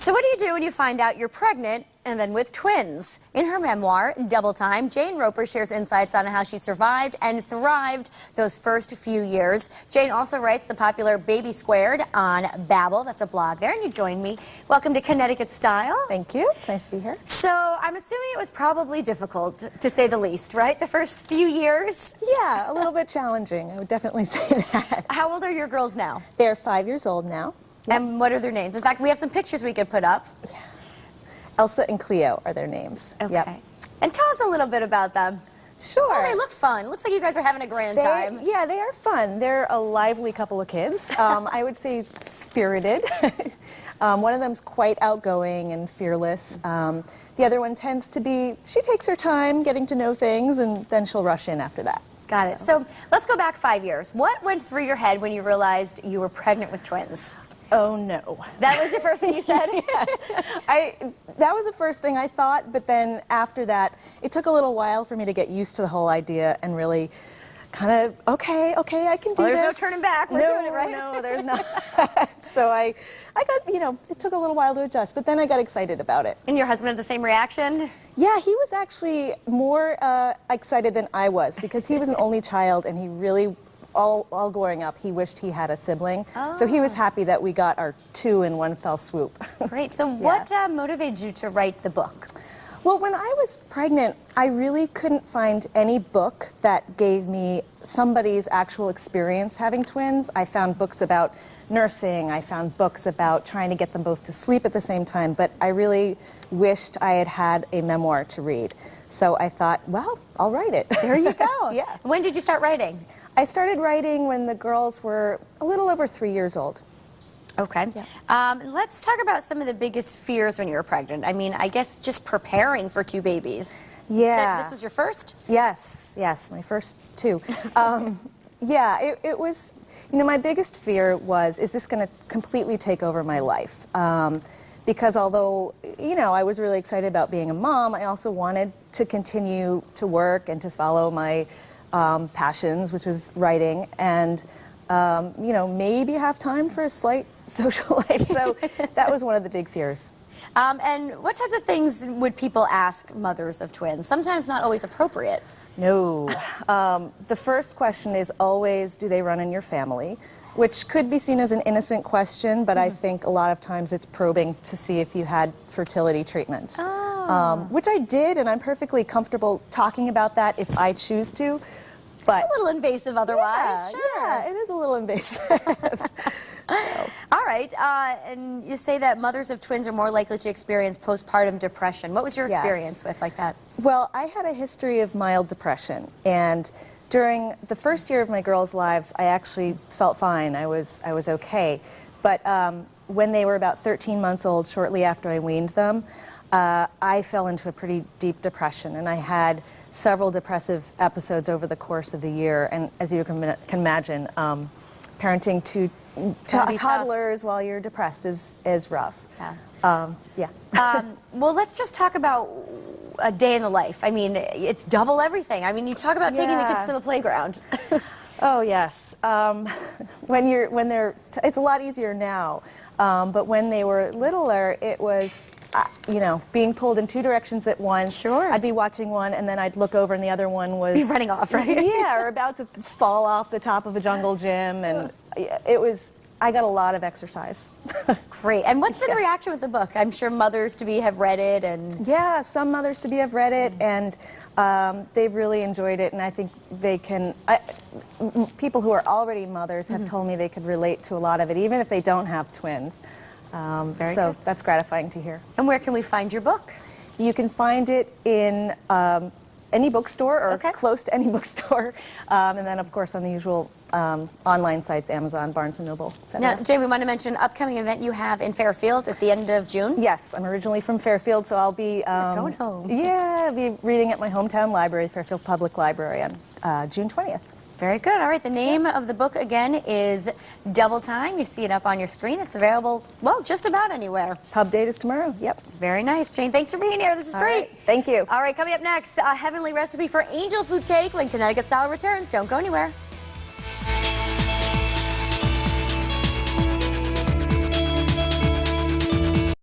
So what do you do when you find out you're pregnant and then with twins? In her memoir, Double Time, Jane Roper shares insights on how she survived and thrived those first few years. Jane also writes the popular Baby Squared on Babbel. That's a blog there, and you join me. Welcome to Connecticut Style. Thank you. It's nice to be here. So I'm assuming it was probably difficult, to say the least, right? The first few years? Yeah, a little bit challenging. I would definitely say that. How old are your girls now? They're 5 years old now. Yep. And what are their names? In fact, we have some pictures we could put up. Yeah. Elsa and Cleo are their names. Okay. Yep. And tell us a little bit about them. Sure. Oh, they look fun. Looks like you guys are having a grand time. Yeah, they are fun. They're a lively couple of kids. I would say spirited. One of them's quite outgoing and fearless. The other one tends to be, she takes her time getting to know things, and then she'll rush in after that. Got it. So let's go back 5 years. What went through your head when you realized you were pregnant with twins? Oh, no. That was the first thing you said? Yes. That was the first thing I thought, but then after that, it took a little while for me to get used to the whole idea and really kind of, okay, I can do this. There's no turning back. We're doing it, right? No, there's not. So I got, it took a little while to adjust, but then I got excited about it. And your husband had the same reaction? Yeah, he was actually more excited than I was, because he was an only child, and he really, all growing up, he wished he had a sibling. Oh. So he was happy that we got our two in one fell swoop. Great. So what motivated you to write the book? Well, when I was pregnant, I really couldn't find any book that gave me somebody's actual experience having twins. I found books about nursing, I found books about trying to get them both to sleep at the same time, but I really wished I had had a memoir to read. So I thought, well, I'll write it. There you go. Yeah. When did you start writing? I started writing when the girls were a little over 3 years old. Okay. Yeah. Let's talk about some of the biggest fears when you were pregnant. I mean, I guess just preparing for two babies. Yeah. This was your first? Yes, my first two. Yeah, it was, my biggest fear was, is this going to completely take over my life? Because although, I was really excited about being a mom, I also wanted to continue to work and to follow my passions, which was writing, and maybe have time for a slight social life. So that was one of the big fears. And what types of things would people ask mothers of twins? Sometimes not always appropriate. No. The first question is always, do they run in your family? Which could be seen as an innocent question, but I think a lot of times it's probing to see if you had fertility treatments. Oh. Which I did, and I'm perfectly comfortable talking about that if I choose to. But it's a little invasive otherwise. Yeah, sure. Yeah, it is a little invasive. So. All right, and you say that mothers of twins are more likely to experience postpartum depression. What was your experience with like that? Well, I had a history of mild depression, and during the first year of my girls' lives, I actually felt fine. I was okay. But when they were about 13 months old, shortly after I weaned them, I fell into a pretty deep depression, and I had several depressive episodes over the course of the year. And as you can imagine, parenting two toddlers while you're depressed is rough. Yeah. Well, let's just talk about a day in the life. I mean, it's double everything. I mean, you talk about taking the kids to the playground. Oh yes. It's a lot easier now. But when they were littler, it was, being pulled in two directions at once. Sure. I'd be watching one, and then I'd look over, and the other one was be running off, right? Yeah, or about to fall off the top of a jungle gym, and I got a lot of exercise. Great. And what's been the reaction with the book? I'm sure mothers-to-be have read it, and yeah, some mothers-to-be have read it, and they've really enjoyed it, and I think they can. People who are already mothers have told me they could relate to a lot of it, even if they don't have twins. So that's gratifying to hear. And where can we find your book? You can find it in any bookstore or close to any bookstore, and then of course on the usual online sites, Amazon, Barnes & Noble, etc. Now, Jay, we want to mention an upcoming event you have in Fairfield at the end of June. Yes, I'm originally from Fairfield, so I'll be going home. Yeah, I'll be reading at my hometown library, Fairfield Public Library, on June 20th. Very good. All right, the name of the book again is Double Time. You see it up on your screen. It's available, well, just about anywhere. Pub date is tomorrow. Yep. Very nice, Jane. Thanks for being here. This is great. Right. Thank you. All right, coming up next, a heavenly recipe for angel food cake when Connecticut Style returns. Don't go anywhere.